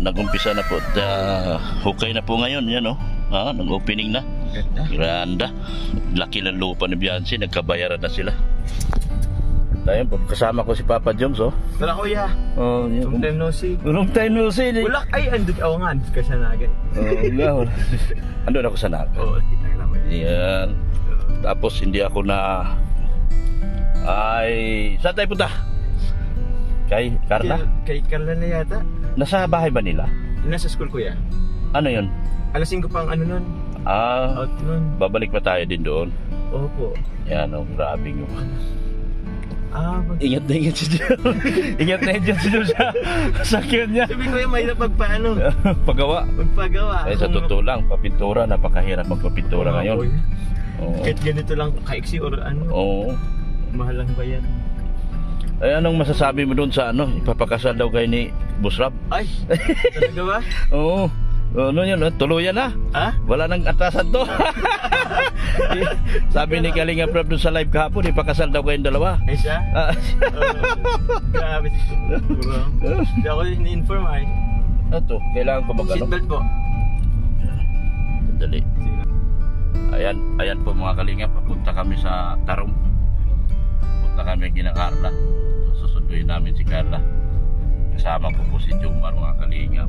nag-umpisa na po. Hukay na po ngayon, yan o. Nag-opening na. Ganda. Laki ng lupa ni Bianci, nagkabayaran na sila. Tayo po, kasama ko si Papa Joms, oh. Tara kuya. Oh, Long time no see. Long time no see. Wala, ay, andun ako nga, andun ka sa Naga. Oo, andun ako sa Naga. Oo, kita ka naman. Yan. Tapos hindi ako na... Ay, saan tayo punta? Kay Carla? Kay Carla na yata. Nasa bahay ba nila? Nasa school kuya. Ano yun? Alas 5 pang ano nun. Out nun. Babalik pa tayo din doon. Opo. Yan, grabe yung... Ingat na ingat si Diyo. Ingat na ingat si Diyo sa sakyan niya. Sabi ko yung mahirap magpaano. Magpagawa. Ay, sa totoo lang, papintura, napakahirap magpapintura ngayon. Kahit ganito lang, kaiksi or ano. Oo. Mahal lang ba yan? Ay, anong masasabi mo doon sa ano? Ipapakasal daw kayo ni Boss Rab? Ay, talaga ba? Oo. Ano yun? Tuluyan na. Ha? Wala nang atasan to. Sabi ni Kalinga Prab doon sa live kahapon, ipakasal daw kayong dalawa. Ay siya? Grabe si Bro. Hindi ako in-inform ay. Ito, kailangan ko mag-ano. Seatbelt po. Dali. Ayan po mga Kalinga, papunta kami sa Tarong. Punta kami kina Carla. Susunduin namin si Carla. Kasama ko po si Jomar mga Kalinga.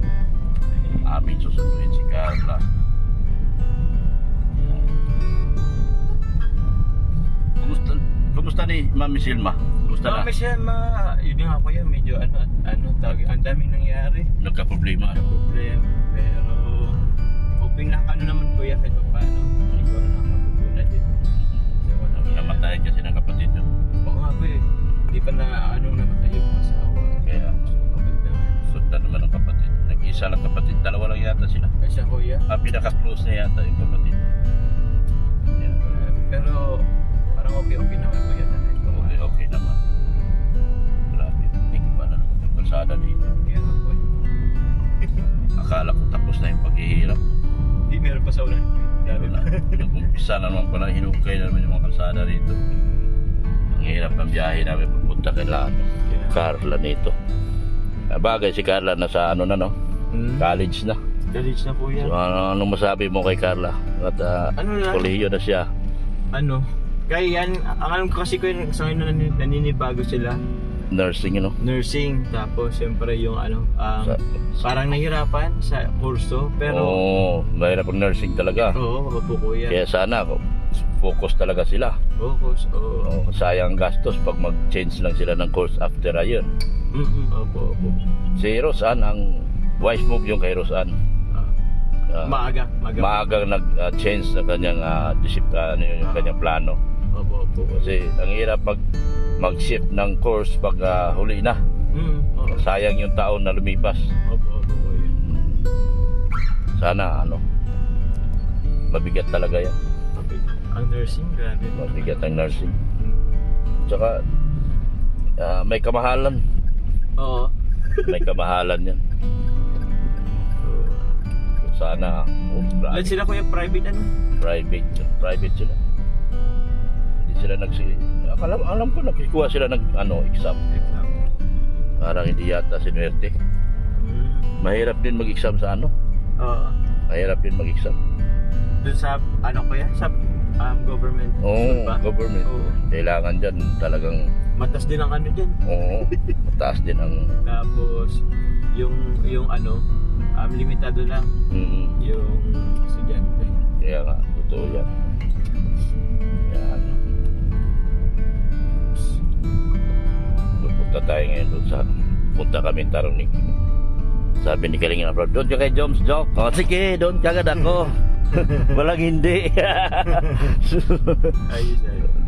Aming susunduin si Carla. Kumusta ni Mami Silma? Kumusta na? Mami Silma, yun nga kuya, medyo tawag, ang daming nangyari. Nagka-problema. Pero hoping na naman kuya kahit pa paano. Ikaw na nakapupunan din. Namatay kasi ng kapatid nyo. Oo nga kuya, hindi pa na namatay yung asawa. Kaya sundan naman ng kapatid. Nag-isa lang kapatid, dalawa lang yata sila. Kasi kuya. Pinaka-close na yata yung kapatid. Yeah. Pero parang okay naman kuya. Okay naman. Grabe, hindi ko pa na ng kalsada dito. Kaya nga kuya. Akala ko tapos na yung paghihirap. Hindi, meron pa sa ulan. Nag-umpisa na naman pala, hinukay na naman yung mga kalsada rito. Ang hirap ng biyahe namin papunta kay Carla nito. Bagay si Carla na sa college na. College na po yan. So anong masabi mo kay Carla? At kolehiyo na siya. Kaya yan, ang alam ko kasi ko yun, sa ngayon naninibago sila. Nursing, Nursing, tapos siyempre yung parang nahirapan sa kurso, pero... mahirap ang nursing talaga. Oo, po kuya. Kaya sana, focus talaga sila. Focus, sayang gastos pag mag-change lang sila ng course after a year. Opo. Si Rosan, ang wise move yung kay Rosan. Maaga nag-change na kanyang yung kanyang plano. Opo. Kasi ang hirap mag-shift ng course pag huli na. Sayang yung taon na lumipas. Opo. Sana mabigat talaga yan. Ang nursing, grabe. Mabigat ang nursing. Tsaka may kamahalan. Oo. May kamahalan yan. Sana grabe. Sila kuya private Private sila. Hindi sila alam ko nakikuha sila exam. Parang hindi yata sinuwerte. Mahirap din mag-exam sa Oo. Mahirap din mag-exam. Doon sa kuya? Sa government. Government. Kailangan dyan talagang matas din ang dyan. Mataas din ang tapos yung limitado lang yung estudyante. Kaya nga, totoo yan. Punta tayo ngayon doon punta kami Tarong ni. Sabi ni Kalinga Prab, doon ka kay Joms, Jok. Sige, doon kagad ako. Walang hindi.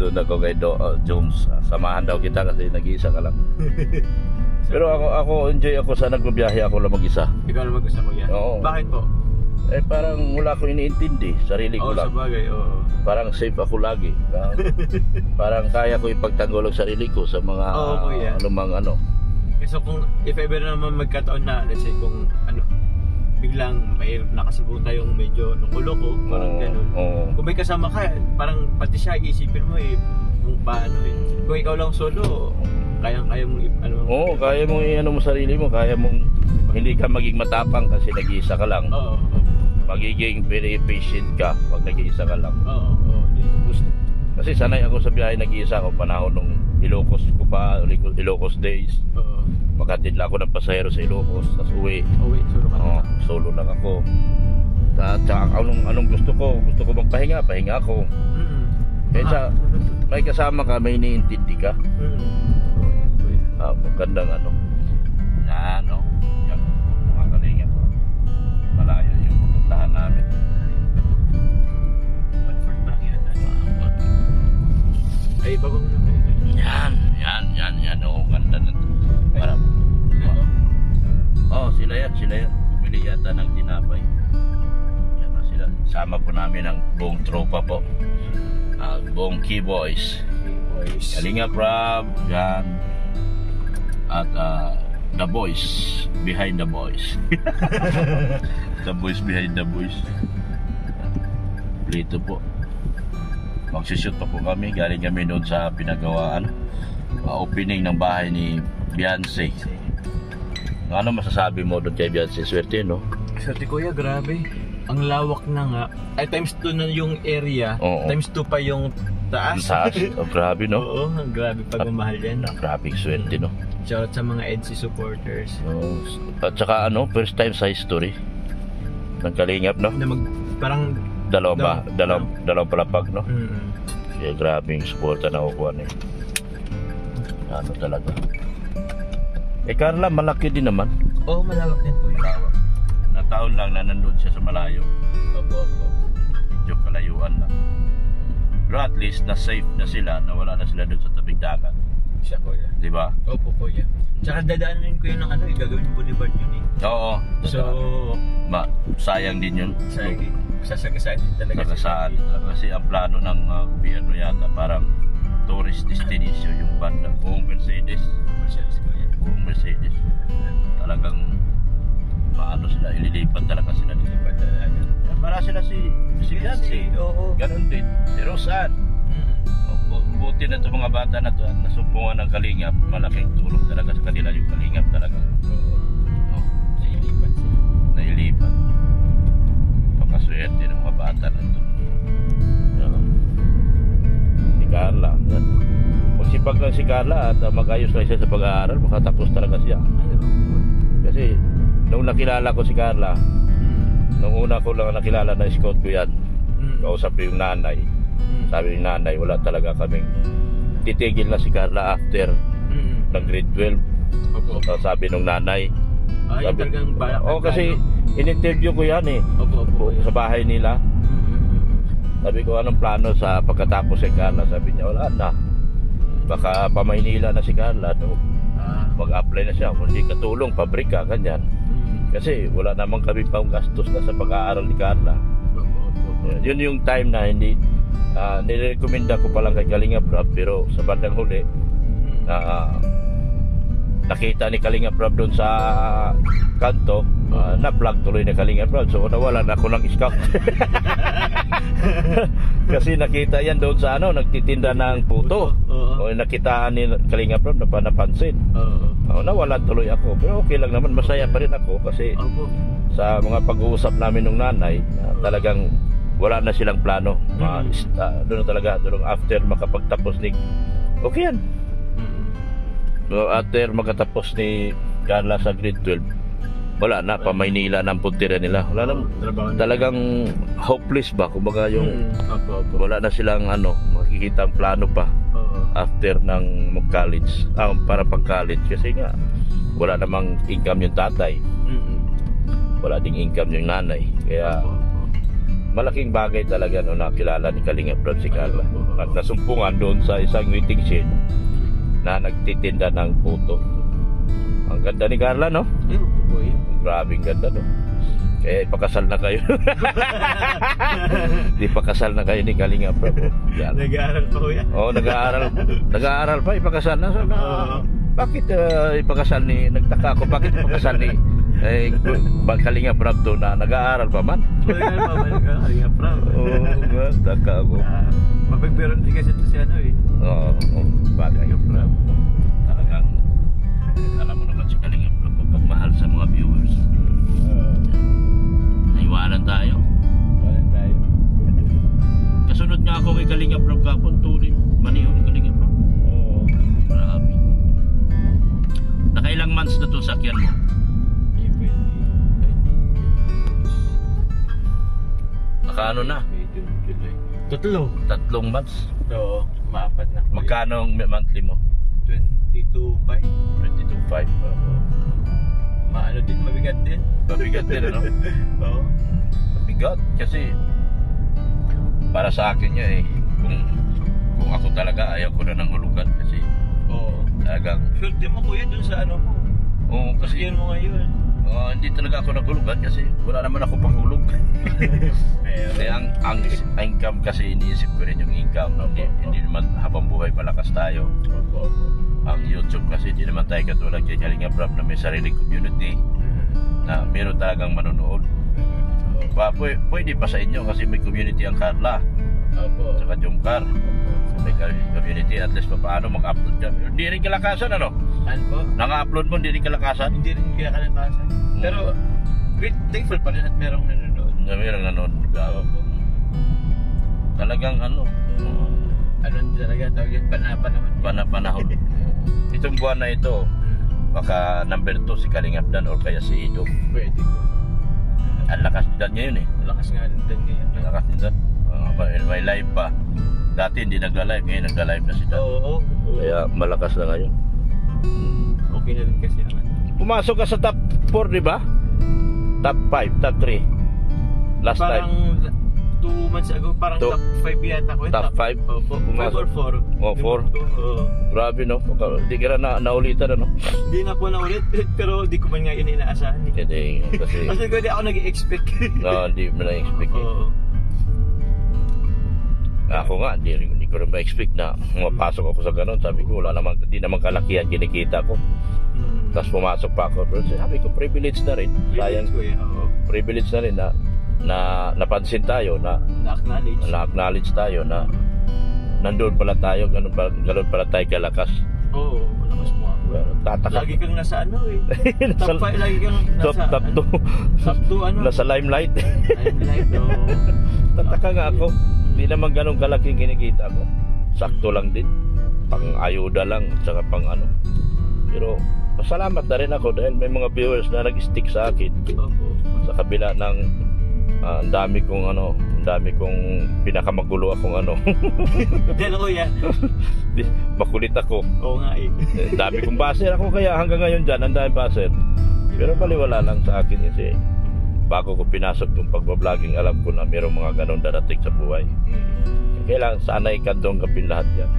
Doon ako kay Joms. Samahan daw kita kasi nag-iisa ka lang. Pero ako enjoy ako sa nagbabiyahe ako lang mag-isa. Ikaw lang mag-isa kuya? Oo. Bakit po? Parang wala ko iniintindi. Sarili ko lang. Sabagay, Parang safe ako lagi. Parang kaya ko ipagtanggol ang sarili ko sa mga anumang So kung if ever naman magkataon na, let's say kung biglang may nakasubok tayong medyo nukuloko, parang ganun. Kung may kasama ka, parang pati siya isipin mo kung paano Kung ikaw lang solo, kaya mong kaya mong mo sarili mo, kaya mong hindi ka maging matapang kasi nag-iisa ka lang. Oo. Magiging very patient ka pag nag-iisa ka lang. Oo. Kasi sanay ako sa biyahe, nag-iisa ako panahon nung Ilocos ko pa, Ilocos days. Oo. Makatid lang ako ng pasahero sa Ilocos, tapos uwi. Solo ka na. Solo lang ako. At saka anong gusto ko magpahinga, pahinga ako. Kaya may kasama ka, may iniintindi ka. Magandang yan mga kalingap. Malayo yung pupuntahan namin. Ay, bagong naman. Yan, ganda na. Parang, sila yan. Bumili yata ng tinapay. Yan na sila. Sama po namin ang buong tropa po. Buong Key Boys. Kalingap Rob, yan. At The Boys Behind the Boys. The Boys Behind the Boys. Dito po. Magsishoot pa po kami. Galing kami doon sa pinagawaan. Opening ng bahay ni Beyonce. Ano masasabi mo doon kay Beyonce? Swerte, no? Swerte, kuya, grabe. Ang lawak na nga. Ay, times 2 na yung area. Oo. Times 2 pa yung taas. Grabe, no? Oo, grabe pagmamahal yan. Grabe, swerte, no? Shoutout sa mga EDSI supporters. At saka first time sa history ng Kalingap, no? Na parang dalawang palapag, no? Mm-hmm. Kaya grabe yung suporta na kukuha niya. Talaga. Carla, malaki din naman. Oo, malawak din po. Malawak. Na taon lang na nandun siya sa malayo. Opo. Medyo kalayuan lang. Pero at least na safe na sila, na wala na sila doon sa tabing dagat. Siya, kuya. Di ba? Opo, kuya. Tsaka dadaanin ko yun ng gagawin yung boulevard yun eh. Oo. So, sayang din yun. Sasagasaan din talaga. Sasagasaan. Kasi ang plano ng gobyerno yata, parang tourist destination yung banda. Buong Mercedes. Buong Mercedes. Talagang sila, ililipat talaga sila. Para sila si Beyonce. Ganon din. Si Rosan. Buti na itong mga bata na ito at nasumpungan ng Kalingap. Malaking tulong talaga sa kanila yung Kalingap talaga. Nailipat. Pakaswerte ng mga bata na ito. Si Carla. Magsipag lang si Carla at mag-ayos lang siya sa pag-aaral. Makatapos talaga siya. Kasi nung nakilala ko si Carla, nung una ko lang nakilala na scout ko yan, kausap ko yung nanay. Sabi ng nanay, wala talaga kaming titigil na si Carla after ng grade 12. Sabi nung nanay, kasi in-interview ko yan sa bahay nila. Sabi ko, anong plano sa pagkatapos si Carla? Sabi niya, wala na, baka pa Maynila na si Carla, mag-apply na siya, kung hindi katulong, pabrika, ganyan. Kasi wala namang kami pang gastos na sa pag-aaral ni Carla. Yun yung time na hindi nirekomenda ko palang kay Kalingap Rob, pero sa bandang huli nakita ni Kalingap Rob doon sa kanto, na-vlog tuloy ni Kalingap Rob, so nawalan ako ng scout. Kasi nakita yan doon sa nagtitinda ng puto. Nakitaan ni Kalingap Rob, napansin. Nawalan tuloy ako, pero okay lang naman, masaya pa rin ako kasi sa mga pag-uusap namin ng nanay, talagang wala na silang plano. Doon talaga, doon after makapagtapos ni yan. After makatapos ni Carla sa grade 12, wala na, pa Maynila ng puntira nila. Wala na, talagang hopeless ba, kumbaga yung wala na silang makikita ang plano pa after ng mag-college, para pag-college, kasi nga wala namang income yung tatay, wala ding income yung nanay, kaya malaking bagay talaga nakilala ni Kalingap Rob si Carla at nasumpungan doon sa isang waiting shed na nagtitinda ng puto. Ang ganda ni Carla, no? Grabing ganda, no? Kaya ipakasal na kayo. Di pakasal na kayo ni Kalingap Rob. Nag-aaral pa, kuya? Oo, nag-aaral pa, ipakasal na. Bakit ipakasal ni, nagtaka ako, bakit ipakasal ni Kalingap Rob to na nag-aaral pa man? Kalingap Rob. Oo, nagtaka ako. Mapagbiron din kasi ito si Oo, bagay. Talagang, alam mo naman si Kalingap Rob, pagmahal sa mga viewers. Nakaano na? May June, July. Tatlo. 3 months. Oo, maapat na. Magkano ang monthly mo? 22.5. 22.5. Maano din, mabigat din. Mabigat din, ano? Oo. Mabigat kasi para sa akin niya kung ako talaga ayaw ko na ng hulugan kasi talagang Swerte mo kuya dun sa ano mo. oo kasi Yun mo ngayon. hindi talaga ako naghulugan kasi wala naman ako panghulog. Kasi ang income kasi iniisip ko rin yung income. Hindi naman habang buhay malakas tayo. Ang YouTube kasi hindi naman tayo katulad kay Kalinga Prab na may sariling community na meron talagang manonood. Pwede pa sa inyo kasi may community ang Carla. Opo. Saka Jungkar. May community at least pa paano mag-upload ka. Hindi rin kalakasan ano? Ano po? Nang-upload mo hindi rin kalakasan? Hindi rin kaya kalakasan. Pero thankful pa rin at merong nanonood. Merong nanonood. Talagang ano talaga tawag yan? Panahon. Itong buwan na ito baka number 2 si Kalingap Dan or kaya si Ido. Pwede ko. Ang lakas ni Dan ngayon Lakas nga din ngayon. Ang lakas ni Dan. May live pa. Dati hindi nagla-live, ngayon nagla-live na si Dan. Oo. Kaya malakas na ngayon. Okay na rin kasi naman. Pumasok ka sa top 4, di ba? Top 5, top 3. Last parang time. 2 months ago, parang top 5 yata ko. Top 5? Opo. 5 or 4. Oh, 4? Grabe no? Hindi ka na naulitan ano? Hindi na po naulit, pero di ko man nga yun inaasahan. Kasi ko di ako nag-expect. Hindi mo na-expect Ako nga, hindi ko rin ma-expect na mapasok ako sa ganun. Sabi ko, hindi naman kalakihan kinikita ko. Tapos pumasok pa ako. Pero sabi ko, privilege na rin. Privilege na rin na napansin tayo, na-acknowledge tayo na nandun pala tayo, ganun pala tayo kalakas. Oo, malakas mo ako. Tataka. Lagi kang nasa ano top 5, lagi kang nasa top 2. Top 2 ano? Nasa limelight. Limelight, oo. Tataka nga ako. Hindi naman ganun kalaking kinikita ko. Sakto lang din. Pang ayuda lang, saka pang ano. Pero pasalamat na rin ako dahil may mga viewers na nag-stick sa akin. Sa kabila ng ang dami kong pinakamagulo akong ano. Diyan ako yan. Makulit ako. Oo nga Dami kong baser ako kaya hanggang ngayon dyan, ang dami baser. Pero baliwala lang sa akin kasi bago ko pinasok yung pagbabloging, alam ko na mayroong mga ganun darating sa buhay. Kailangan sanay ka doon kapin lahat yan.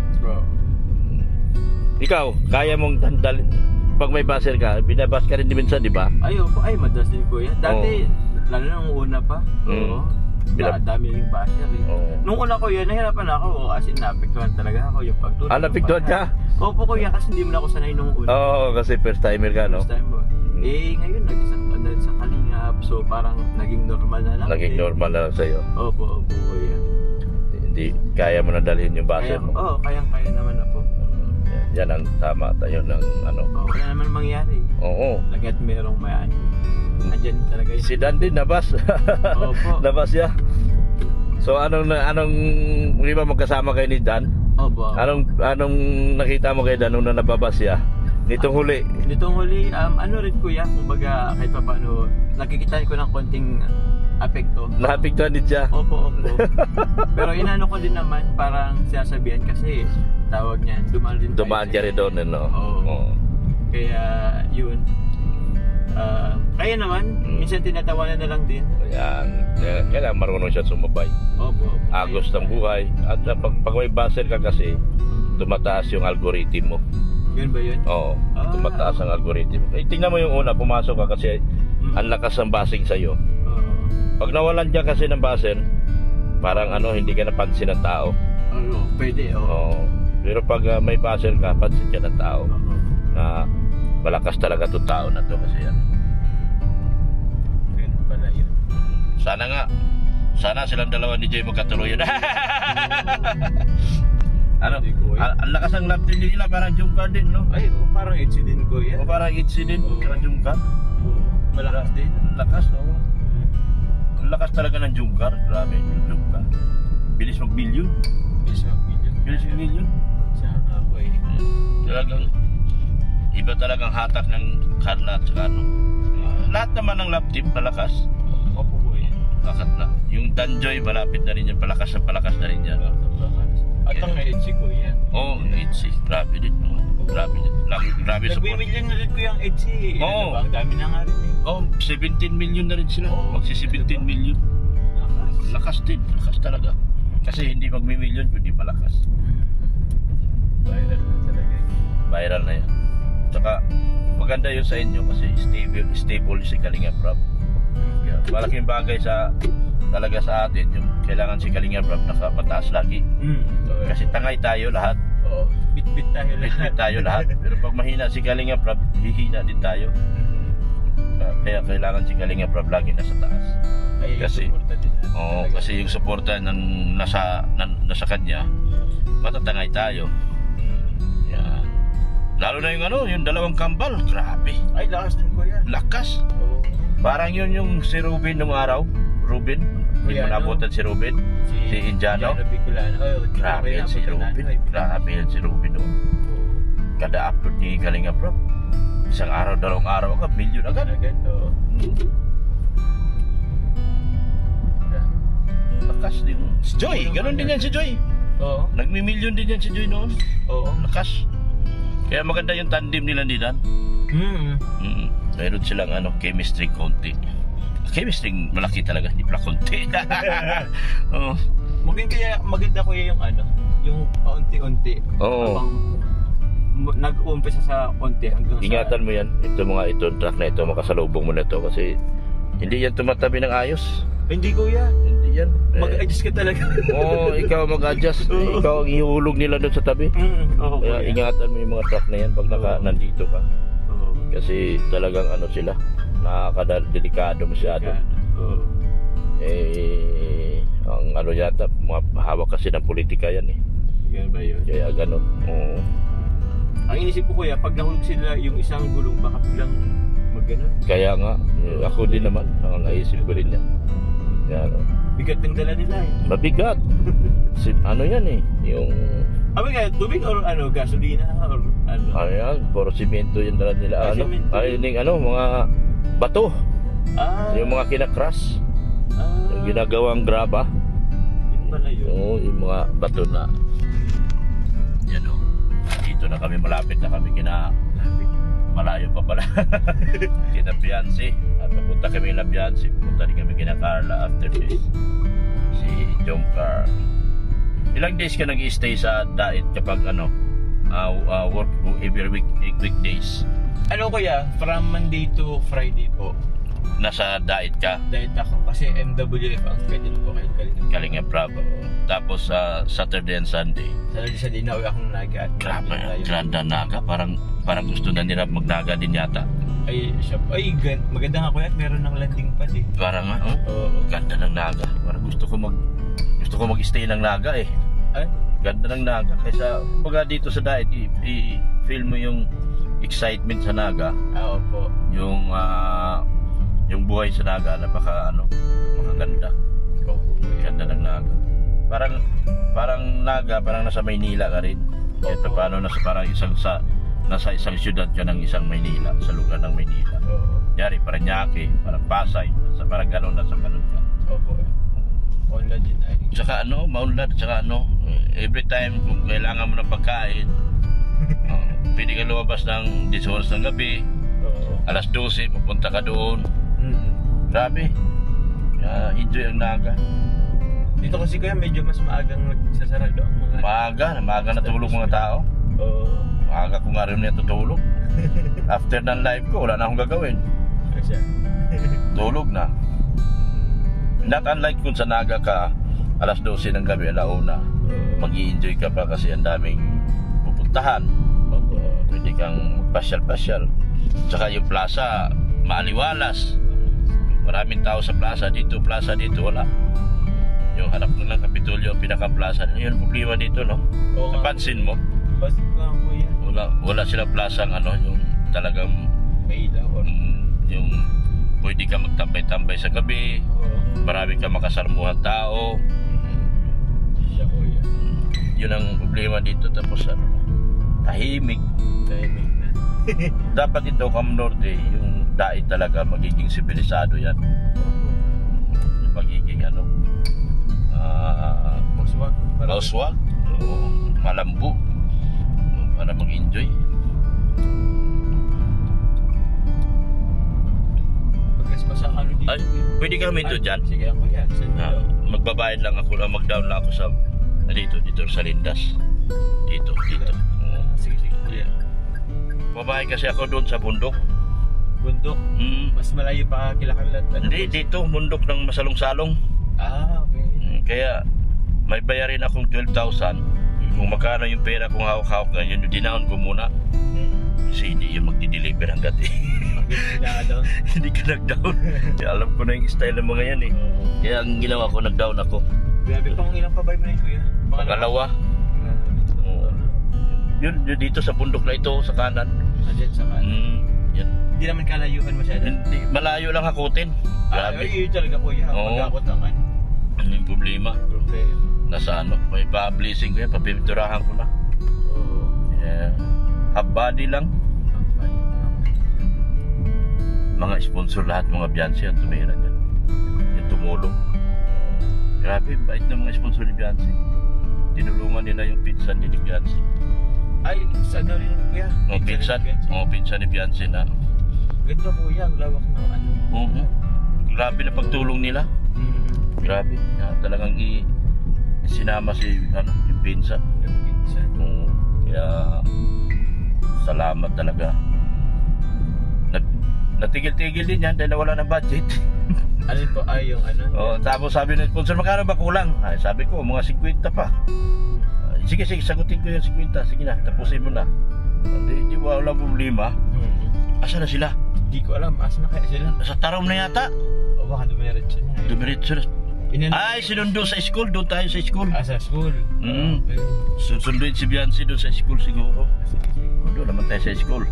Ikaw, kaya mong dandalin pag may baser ka, binabas ka rin minsan, di ba? Ay, madalas din ko yan. Dati, lalo nung una pa. Dami rin baser Nung una ko yan, nahirapan ako. As in, naapektuhan talaga ako yung pagtulog. Naapektuhan ka? Opo ko yan kasi hindi mo na ako sanay nung una. Kasi first timer ka, no? First time mo. Ngayon, nag-isang taon sa Kalingap. So, parang naging normal na lang. Naging normal na lang sa'yo. Opo yan. Hindi, kaya mo na dalhin yung baser mo? Kaya naman na po. Yan ang tama tayo ng ano. Wala naman mangyari. Lagat merong mayaan. Andyan talaga yun. Si Dan din nabas. Opo. Nabas ya. So anong di ba magkasama kayo ni Dan? Opo. Anong nakita mo kay Dan nung nababas ya? Nitong huli. Ano rin kuya, kumbaga kahit pa paano nakikita ko ng konting apekto. Naapektuhan din siya? Opo. Pero inano ko din naman, parang sinasabihan kasi tawag niyan, dumaan ka rin doon, no? Oo. Kaya yun. Kaya naman, minsan tinatawanan na lang din. Ayan. Kailangan marunong siya sumabay. Opo. Agos ng buhay. At pag may baser ka kasi, tumataas yung algorithm mo. Yun ba yun? Oo. Tumataas ang algorithm mo. Tingnan mo yung una, pumasok ka kasi ang lakas ng basing sa'yo. Pag nawalan ka kasi ng baser, parang hindi ka napansin ng tao. Pwede. Pero pag may baser ka, pansin ka ng tao. Na malakas talaga itong tao na to kasi yan. Ganun pala yun. Sana silang dalawa ni Jay magkatuloy yun. Ang lakas ng lap din nila, parang Jungkar din, no? Ay, parang Itzy din ko yan. Parang Itzy din, parang Jungkar. Malakas din. Lakas, Ang lakas talaga ng Jungkar. Grabe yung Jungkar. Bilis mag-billion. Bilis mag-billion. Saan ako Talagang iba talagang hatak ng Carla at saka Lahat naman ng lap team malakas. Opo po yan. lakas na. Yung Danjoy, malapit na rin yan, palakas na rin yan. At ang EDC ko yan. Oo, EDC, grabe din. Grabe din. Grabe support. Nag-million na rin ko yung EDC. Oo. Ang dami na nga rin eh. Oh, 17 million na rin sila. Magsi 17 million. Lakas din, lakas talaga. Kasi hindi magmi-million kundi malakas. Viral na talaga. Viral na yan. Tsaka maganda yun sa inyo kasi stable si Kalinga Prab. Yeah, malaking bagay talaga sa atin yung kailangan si Kalinga Prab nakapataas lagi. Kasi tangay tayo lahat. Oo. Bit-bit tayo lahat. Pero pag mahina si Kalinga Prab, hihina din tayo. Kaya kailangan si Kalinga Prab lagi nasa taas. Kasi kasi yung suporta ng nasa kanya, matatangay tayo. Yan. Lalo na yung dalawang kambal, grabe. Ay, lakas din ko yan. Lakas. Parang yun yung si Ruben nung araw. Ruben, hindi mo nabutan si Ruben. Si Indiano. Grabe yan si Ruben. Grabe yan si Ruben noon. Kada upload ni Kalinga Prab, isang araw, dalawang araw agad, million agad. Lakas din. Si Joy, ganun din yan si Joy. Oo. Nagmi-million din yan si Joy noon. Oo. Lakas. Kaya maganda yung tandem nila nilan. Meron silang chemistry konti. Chemistry malaki talaga, hindi pala konti. Oo. Maganda ko yung yung paunti-unti. Oo. Nag-uumpisa sa konti hanggang ingatan mo yan. Ito truck na ito, makasalubong mo na ito kasi hindi yan tumatabi ng ayos. Hindi kuya. Hindi yan. Mag-adjust ka talaga. Oo, ikaw mag-adjust. Ikaw ang ihulog nila doon sa tabi. Kaya ingatan mo yung mga truck na yan pag nandito ka. Kasi talagang sila, nakakadelikado masyado. Ang yata, hawak kasi ng politika yan eh. Ganun ba yun? Kaya ganun. Oo. Ang inisip ko kuya, pag nahulog sila yung isang gulong, baka biglang mag-ganon. Kaya nga, ako din naman, ang naisip ko rin yan. Yan. Bigat ng dala nila eh. Mabigat. Yan eh, yung... Kaya tubig or gasolina or Ayan, puro simento yung dala nila. Mga bato. Yung mga kinakras. Yung ginagawang graba. Yun pala yun. Oo, yung mga bato na. Yan o. Dito na kami, malapit na kami malayo pa pala. Kina Beyonce. At papunta kami na Beyonce. Pupunta rin kami kina Carla after this. Si Jomcar. Ilang days ka nag-stay sa Dait kapag work every weekdays? Kuya, from Monday to Friday po. Nasa Dait ka? Dait ako kasi MWF ang schedule po kay Kalinga Prab. Tapos sa Saturday and Sunday. Saturday na uwi akong Naga. Grabe, Granda Naga. Parang gusto na nila mag-Naga din yata. Maganda nga kuya at meron ng landing pad eh. Parang ganda ng Naga. Parang gusto ko mag-stay ng Naga eh. Ganda ng Naga. Kaysa pag dito sa Dait, i-feel mo yung excitement sa Naga. Opo. Yung buhay sa Naga, napakaganda. Ganda ng Naga. Parang Naga, parang nasa Maynila ka rin. Kahit paano nasa isang syudad ka ng isang Maynila, sa lugar ng Maynila. Yari, Paranaque, parang Pasay, parang gano'n nasa ganun ka. Opo. Maunlad din ay. Tsaka maunlad, tsaka every time kung kailangan mo ng pagkain, pwede ka lumabas ng 10 oras ng gabi, alas 12, mapunta ka doon. Grabe. Enjoy ang Naga. Dito kasi kaya medyo mas maagang nagsasarado ang mga... Maaga natulog mga tao. Maaga ko nga rin natutulog. After ng live ko, wala na akong gagawin. Tulog na. Not unlike kung sa Naga ka, alas 12 ng gabi, alauna, mag-i-enjoy ka pa kasi ang daming pupuntahan. Pwede kang magpasyal-pasyal. Tsaka yung plaza, maaliwalas. Maraming tao sa plaza dito, wala. Yung hanap mo ng Kapitolyo, pinaka-plaza. Yun ang problema dito, no? Napansin mo? Wala silang plasang yung talagang may ilaw. Yung pwede ka magtambay-tambay sa gabi. Marami ka makasalmuhan tao. Yun ang problema dito. Tapos tahimik na. Dapat ito Cam Norte, yung Dait talaga magiging sibilisado yan. Yung magiging ano, Maswag. mauswag, malambo, para mag-enjoy. Pagkas pa sa ano dito. Ay, pwede kami ito dyan. Sige ako yan. Magbabayad lang ako, mag-down lang ako sa dito sa Lindas. Dito. Sige. Yeah. Babae kasi ako doon sa bundok. Bundok. Mas malayo pa Kilakalat. Hindi, dito, bundok ng Masalong-Salong. Okay. Kaya may bayarin akong 12,000. Kung magkano yung pera kong hawak-hawak ngayon, dinahon ko muna. Kasi hindi yung magdi-deliver hanggat hindi ka nag-down. Kaya alam ko na yung style ng mga yan eh. Kaya ang ginawa ko, nag-down ako. Grabe pang ilang pabay mo na yun, kuya? Pangalawa. Yun, dito sa bundok na ito, sa kanan. Nandiyan sa kanan. Yan. Hindi naman kalayuan masyado. Hindi, malayo lang hakutin. Grabe. Yun talaga, kuya. Pag-akot naman. Ano yung problema? Nasa ano, may pa-blessing ko yan, papinturahan ko na. Half body lang. Mga sponsor lahat, mga Beyonce ang tumira dyan. Yung tumulong. Grabe, bait ng mga sponsor ni Beyonce. Tinulungan nila yung pinsan ni Beyonce. Ay, saan na rin kuya? Pinsan ni Beyonce na. Ganda kuya, ang lawak ng ano. Oo. Grabe na pagtulong nila. Grabe. Talagang sinama si yung pinsan. Kaya salamat talaga. Natigil-tigil din yan dahil wala ng budget. Ano po? Ay, yung ano? Tapos sabi ng sponsor, magkano ba kulang? Ay, sabi ko, mga 50 pa. Sige, sagutin ko yung 50. Sige na, tapusin mo na. Hindi wala problema. Asa na sila? Hindi ko alam, asa na kaya sila? Sa Tarom na yata. O baka dumiretso na. Dumiretso na. Ay, sinundo sa school. Doon tayo sa school. Sa school? Okay. Sunduin si Beyonce doon sa school siguro. Doon naman tayo sa school.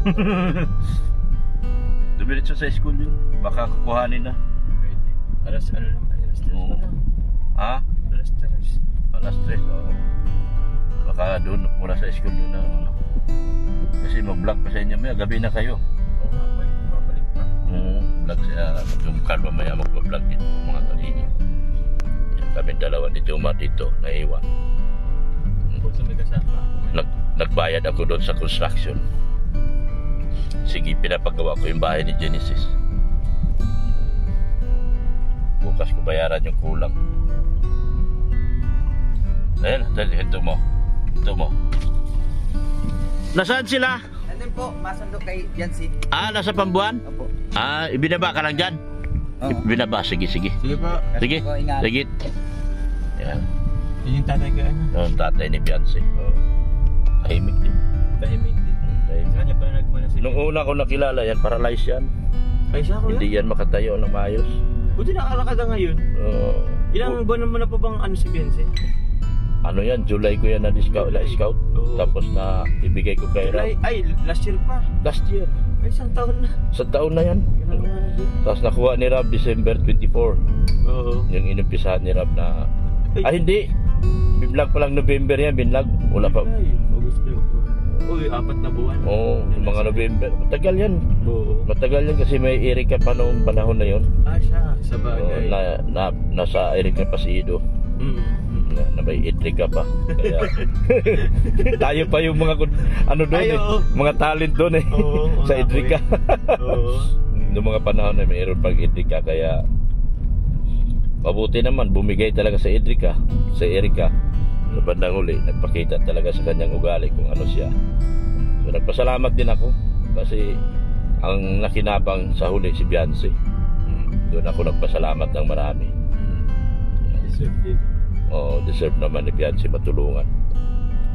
Dumiretso sa school yun. Baka kukuhanin na. Pwede. Alas ano naman? Alas 3 na lang. Ha? Alas 3. Alas 3, oo. Baka doon mula sa school yun na. Kasi mag-vlog pa sa inyo. May gabi na kayo. Oo nga, babalik pa. Vlog siya. Yung Carlo maya mag-vlog dito mga kalingin. Kami dalawa ni Juma dito naiwan. Kung may kasama. Nagbayad ako doon sa construction. Sige, pinapagawa ko yung bahay ni Genesis. Bukas ko bayaran yung kulang. Ayun, ito mo. Nasaan sila? Nandun po, masandok kay Jancy. Nasa Pambuan? Opo. Ibinaba ka lang dyan? Oo. Binaba, sige. Sige po. Sige, Po, ingat. sige. Yan. Yun yung tatay ko ano? Yung tatay ni Beyonce. Tahimik din. Tahimik din. Sa kanya pala nagmana sila. Nung una ko nakilala yan, paralyzed yan. Ay siya ko Hindi yan makatayo ng maayos. Buti nakalakad na ngayon. Ilang buwan mo na pa bang ano si Beyonce? Ano yan, July ko yan na-scout. Tapos na ibigay ko kay Rob. Ay, last year pa. Last year. Ay, isang taon na. Sa taon na yan. Tapos nakuha ni Rob December 24. Oo. Yung inumpisahan ni Rob na... Ay, hindi. Binlog pa lang November yan, binlog. Wala pa. Ay, August na. Uy, 4 na buwan. Yung mga November. Matagal yan. Oo. Matagal yan kasi may Erika pa noong panahon na yon. Siya, sa bagay. Nasa Erika pa si Ido. Na may Erika pa. Kaya tayo pa yung mga doon mga talent doon sa Erika. Noong mga panahon na mayroon pag Erika, kaya mabuti naman bumigay talaga sa Erika. Sa bandang uli, nagpakita talaga sa kanyang ugali kung ano siya. So nagpasalamat din ako kasi ang nakinabang sa huli si Beyonce. Doon ako nagpasalamat ng marami. Deserve naman ni Beyonce matulungan.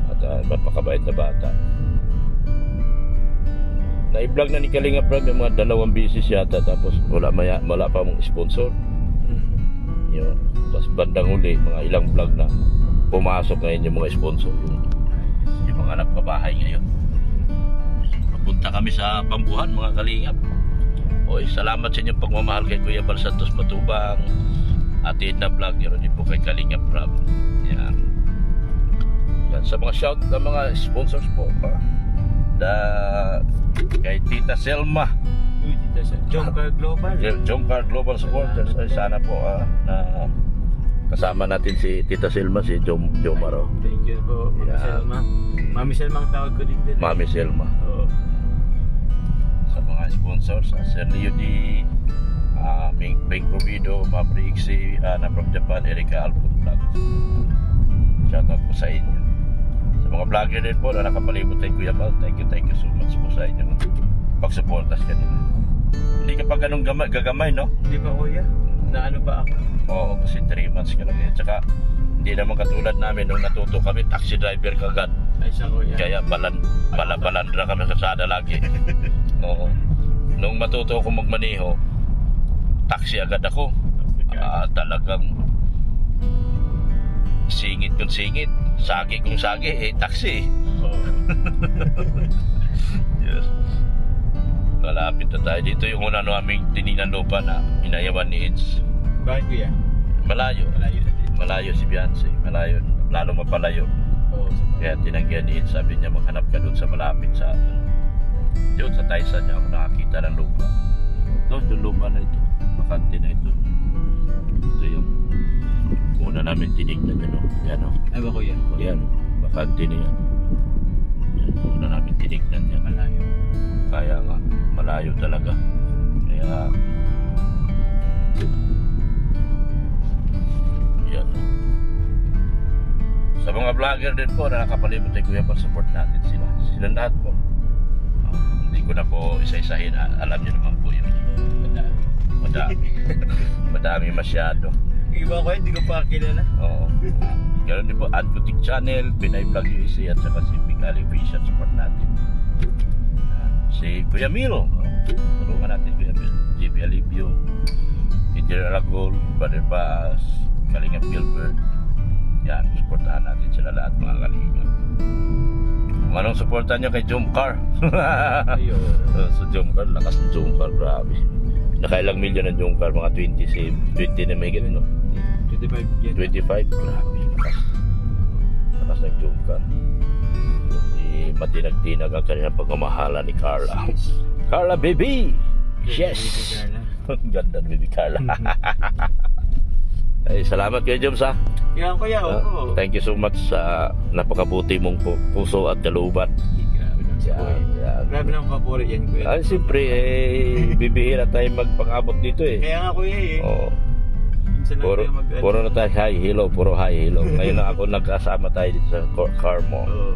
At mapakabait na bata. Na-vlog na ni Kalinga Prab yung mga 2 bisis yata, tapos wala pa mong sponsor. Yun. Tapos bandang huli, mga ilang vlog na pumasok ngayon yung mga sponsor. Yung mga nagpabahay ngayon. Papunta kami sa Pambuhan, mga Kalingap. Salamat sa inyong pagmamahal kay Kuya Bal Santos Matubang. Ate Edna Vlog, yun din po kay Kalinga Prab. Yan. Sa mga shout na mga sponsors po. Kay Tita Selma. Jomcar Global. Jomcar Global Supporters. Ay sana po na Kasama natin si Tita Selma, si Jomar. Oh. Thank you po, Mami Yeah. Selma. Mami Selma ang tawag ko din din. Mami Selma. Oo. Sa mga sponsors, Sir Leo D, Big Provido, Maverick C, Ana from Japan, Erika Alpon Vlog. Shoutout po sa inyo. Sa mga vlogger din po na nakapalibot kay Kuya Bal, thank you so much po sa inyo pagsuportas kanina. Hindi ka pa ganun gagamay, no? Hindi pa kuya, na ano pa ako. Oo, kasi 3 months ka lang eh. Tsaka hindi naman katulad namin nung natuto kami, taxi driver kagad. Ay siya kuya. Kaya balandra kami sa sada lagi. Oo. Nung matuto ako magmaneho, taxi agad ako. Talagang singit kung singit, sagi kung sagi, taxi. Oo. Yes. Malapit na tayo. Dito yung una aming tinignan lupa na inayawan ni Eds. Bakit kuya? Malayo. Malayo na din. Malayo si Beyonce. Malayo. Lalo mapalayo. Oo, sa Kaya tinanggihan ni Eds. Sabi niya maghanap ka doon sa malapit sa doon sa Tyson niya ako nakakita ng lupa. Doon yung lupa na ito. Bakante na ito. Ito yung una namin tinignan yan. Yan o. Ay ba kuya? Yan. Bakante na yan. Yan. Una namin tinignan yan. Malayo. Kaya nga. Malayo talaga. Kaya yan. Sa mga vlogger din po na nakapalibot ay Kuya, support natin sila. Silang lahat po. Hindi ko na po isa-isahin. Alam niyo naman po yun. Madami. Madami masyado. Iba ko hindi ko pa kilala. Oo. Ganoon din po, Advotic Channel, Pinay Vlog USA at saka si Big Ali Official, support natin. Si Kuya Milo, tulungan natin Kuya Milo. JP Alivio, General Agol, Brother Bass, Kalingap Gilbert. Yan, supportahan natin sila lahat mga kalingap. Kung anong supportan nyo kay Jomcar. Ayun. So Jomcar, lakas ng Jomcar, grabe. Nakailang milyon ng Jomcar, mga 20 na may ganun, no? 25 yan. 25, grabe, lakas ng Jomcar. Hindi matinag-tinag ang kanilang pagmamahala ni Carla. Carla, baby! Yes! Ganda ni baby Carla. Ay, salamat kayo, Joms, ha? Yan kuya, oo. Thank you so much sa napakabuti mong puso at kalooban. Grabe lang si kuya. Yan. Grabe lang papuri yan kuya. Ay, siyempre, bibihira tayo magpang-abot dito, eh. Kaya nga kuya eh. Oo. Minsan lang Puro, tayo puro na tayo hi, hello, puro hi, hello. Ngayon lang ako nagkasama tayo dito sa car mo. Oo.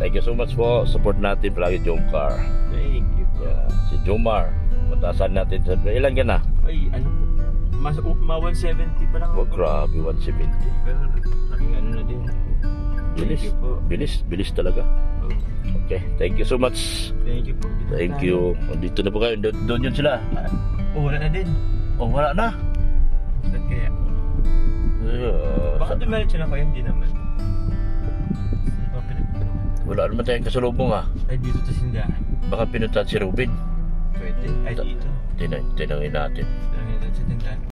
Thank you so much po. Support natin palagi Jomcar. Thank you po. Yeah. Si Jomar. Matasan natin sa... Ilan ka na? Ay, ano po? Mas 170 pa lang. Oh, grabe, 170. Pero laking ano na din. Bilis. Thank you po. Bilis talaga. Oo. Okay, thank you so much. Thank you po. Dito Thank tayo. you. Dito na po kayo. Doon yun sila. Oh, wala na din. Oh, wala na. Saan kaya? Baka dumiretso na kayo, hindi naman. Saan ba pinagpapalungan? Wala naman tayong kasalubong, ha. Ay, dito sa sindahan. Baka pinuntahan si Ruben. Pwede. Ay, dito. Tinangin natin. Lang yan sa tindahan.